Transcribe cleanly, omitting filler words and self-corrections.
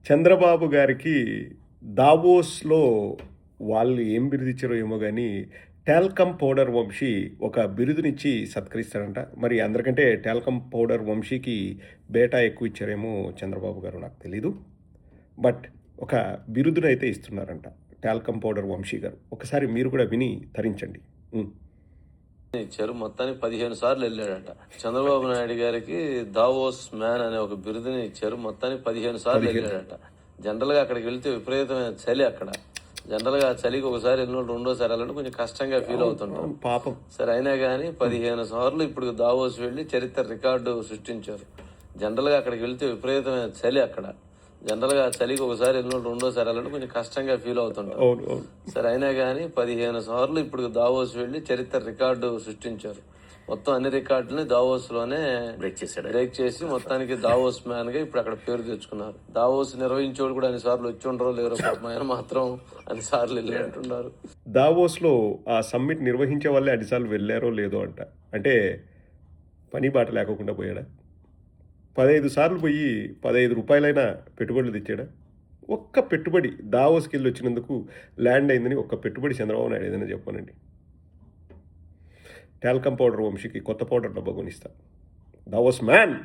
చంద్రబాబు గారికి దావోస్లో వాళ్ళు ఏం బిరుదిచ్చారో ఏమో కానీ టాల్కమ్ పౌడర్ వంశీ ఒక బిరుదునిచ్చి సత్కరిస్తాడంట. మరి అందరికంటే టాల్కమ్ పౌడర్ వంశీకి బేటా ఎక్కువ ఇచ్చారేమో చంద్రబాబు గారు, నాకు తెలీదు. బట్ ఒక బిరుదునైతే ఇస్తున్నారంట టాల్కమ్ పౌడర్ వంశీ గారు. ఒకసారి మీరు కూడా విని తరించండి. ఇచ్చారు. మొత్తానికి 15 సార్లు వెళ్ళాడంట. చంద్రబాబు నాయుడు గారికి దావోస్ మ్యాన్ అనే ఒక బిరుదుని ఇచ్చారు. మొత్తానికి 15 సార్లు వెళ్ళాడంట. జనరల్ గా అక్కడికి వెళ్తే విపరీతమైన చలి. అక్కడ జనరల్ గా చలికి ఒకసారి వెళ్ళినోళ్ళు రెండోసారి వెళ్ళాలంటే కొంచెం కష్టంగా ఫీల్ అవుతుంటాం పాపం. సరే అయినా కానీ 15 సార్లు ఇప్పుడు దావోస్ వెళ్లి చరిత్ర రికార్డు సృష్టించారు. జనరల్ గా అక్కడికి వెళ్తే విపరీతమైన చలి. అక్కడ జనరల్ గా చలికి ఒకసారి వెళ్ళినోళ్ళు రెండోసారి వెళ్ళాలంటే కొంచెం కష్టంగా ఫీల్ అవుతుంటాం సరే అయినా కానీ 15 సార్లు ఇప్పుడు దావోస్ వెళ్లి చరిత్ర రికార్డు సృష్టించారు. మొత్తం అన్ని రికార్డులని దావోస్ లోనే బ్రేక్ చేసి మొత్తానికి దావోస్ మ్యాన్ గా ఇప్పుడు అక్కడ పేరు తెచ్చుకున్నారు. దావోస్ నిర్వహించేవాడు కూడా అన్ని సార్లు వచ్చి ఉండరో లేరో, ఆయన మాత్రం అన్ని సార్లు వెళ్ళి అంటున్నారు. దావోస్ లో ఆ సమ్మిట్ నిర్వహించే వాళ్ళే అన్నిసార్లు వెళ్ళారో లేదో అంట. అంటే పని బాట లేకుండా పోయాడా? 15 సార్లు పోయి 15 రూపాయలైనా పెట్టుబడులు తెచ్చాడా? ఒక్క పెట్టుబడి దావోస్కి వెళ్ళి వచ్చినందుకు ల్యాండ్ అయిందని ఒక్క పెట్టుబడి చంద్రబాబు నాయుడు ఏదైనా చెప్పానండి. టాల్కమ్ పౌడర్ వంశీకి కొత్త పౌడర్ డబ్బా కొనిస్తా. Davos man.